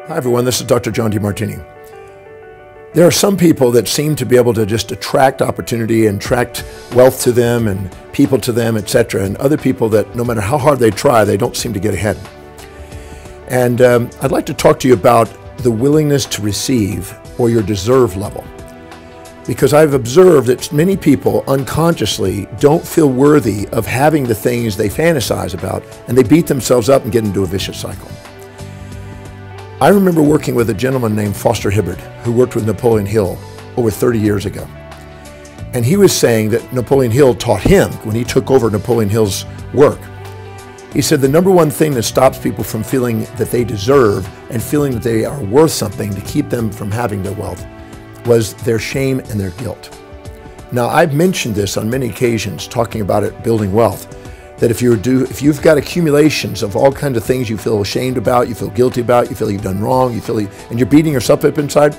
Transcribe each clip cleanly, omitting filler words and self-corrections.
Hi everyone, this is Dr. John Demartini. There are some people that seem to be able to just attract opportunity and attract wealth to them and people to them, etc. And other people that no matter how hard they try, they don't seem to get ahead. And I'd like to talk to you about the willingness to receive or your deserve level. Because I've observed that many people unconsciously don't feel worthy of having the things they fantasize about, and they beat themselves up and get into a vicious cycle. I remember working with a gentleman named Foster Hibbard, who worked with Napoleon Hill over 30 years ago. And he was saying that Napoleon Hill taught him, when he took over Napoleon Hill's work, he said the number one thing that stops people from feeling that they deserve and feeling that they are worth something to keep them from having their wealth was their shame and their guilt. Now, I've mentioned this on many occasions, talking about it, building wealth, that if you've got accumulations of all kinds of things you feel ashamed about, you feel guilty about, you feel you've done wrong, and you're beating yourself up inside,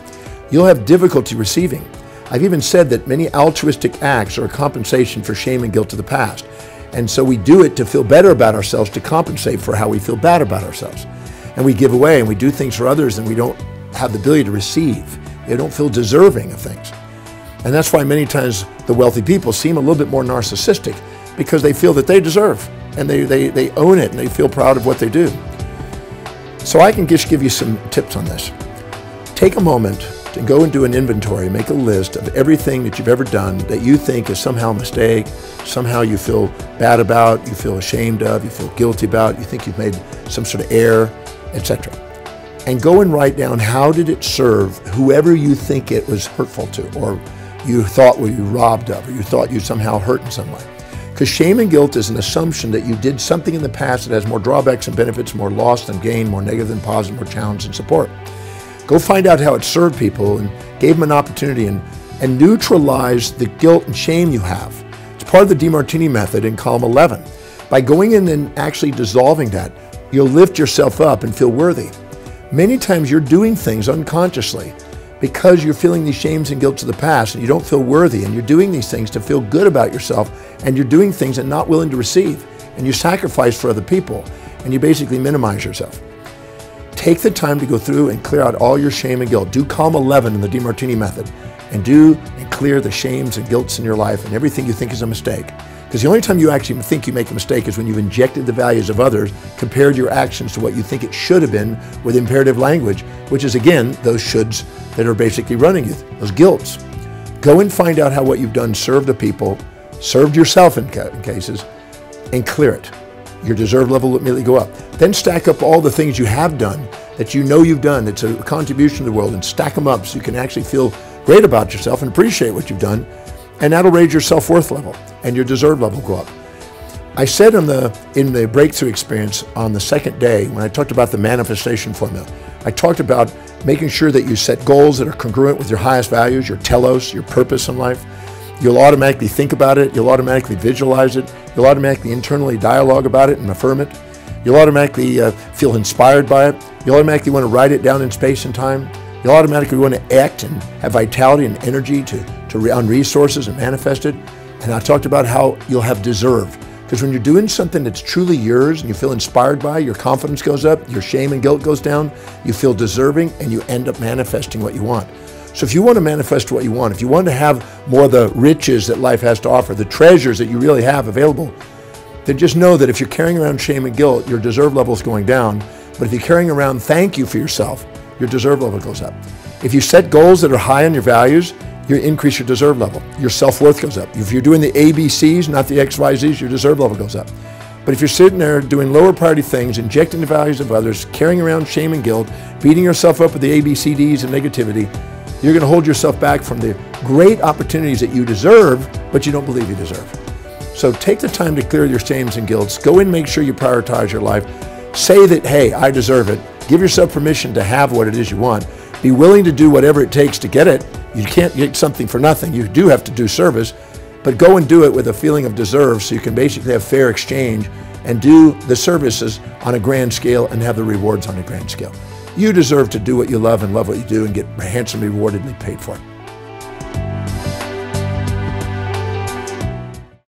you'll have difficulty receiving. I've even said that many altruistic acts are a compensation for shame and guilt of the past. And so we do it to feel better about ourselves, to compensate for how we feel bad about ourselves. And we give away and we do things for others and we don't have the ability to receive. They don't feel deserving of things. And that's why many times the wealthy people seem a little bit more narcissistic, because they feel that they deserve and they own it and they feel proud of what they do. So I can just give you some tips on this. Take a moment to go and do an inventory, make a list of everything that you've ever done that you think is somehow a mistake, somehow you feel bad about, you feel ashamed of, you feel guilty about, you think you've made some sort of error, etc. And go and write down, how did it serve whoever you think it was hurtful to, or you thought were you robbed of, or you thought you somehow hurt in some way. Because shame and guilt is an assumption that you did something in the past that has more drawbacks than benefits, more loss than gain, more negative than positive, more challenge than support. Go find out how it served people and gave them an opportunity and neutralize the guilt and shame you have. It's part of the Demartini method in column 11. By going in and actually dissolving that, you'll lift yourself up and feel worthy. Many times you're doing things unconsciously because you're feeling these shames and guilts of the past and you don't feel worthy, and you're doing these things to feel good about yourself, and you're doing things and not willing to receive, and you sacrifice for other people, and you basically minimize yourself. Take the time to go through and clear out all your shame and guilt. Do column 11 in the Demartini method and clear the shames and guilts in your life and everything you think is a mistake. Because the only time you actually think you make a mistake is when you've injected the values of others, compared your actions to what you think it should have been with imperative language, which is again, those shoulds that are basically running you, those guilts. Go and find out how what you've done served the people, served yourself in cases, and clear it. Your deserve level will immediately go up. Then stack up all the things you have done that you know you've done that's a contribution to the world, and stack them up so you can actually feel great about yourself and appreciate what you've done. And that'll raise your self-worth level and your deserve level go up. I said in the breakthrough experience on the second day, when I talked about the manifestation formula, I talked about making sure that you set goals that are congruent with your highest values, your telos, your purpose in life. You'll automatically think about it. You'll automatically visualize it. You'll automatically internally dialogue about it and affirm it. You'll automatically feel inspired by it. You'll automatically want to write it down in space and time. You'll automatically want to act and have vitality and energy on resources and manifest it. And I talked about how you'll have deserve. Because when you're doing something that's truly yours and you feel inspired by, your confidence goes up, your shame and guilt goes down, you feel deserving, and you end up manifesting what you want. So if you want to manifest what you want, if you want to have more of the riches that life has to offer, the treasures that you really have available, then just know that if you're carrying around shame and guilt, your deserve level is going down. But if you're carrying around thank you for yourself, your deserve level goes up. If you set goals that are high on your values, you increase your deserve level. Your self-worth goes up. If you're doing the ABCs, not the XYZs, your deserve level goes up. But if you're sitting there doing lower priority things, injecting the values of others, carrying around shame and guilt, beating yourself up with the ABCDs and negativity, you're going to hold yourself back from the great opportunities that you deserve, but you don't believe you deserve. So take the time to clear your shames and guilts. Go in and make sure you prioritize your life. Say that, hey, I deserve it. Give yourself permission to have what it is you want. Be willing to do whatever it takes to get it. You can't get something for nothing. You do have to do service, but go and do it with a feeling of deserve so you can basically have fair exchange and do the services on a grand scale and have the rewards on a grand scale. You deserve to do what you love and love what you do and get handsomely rewarded and paid for it.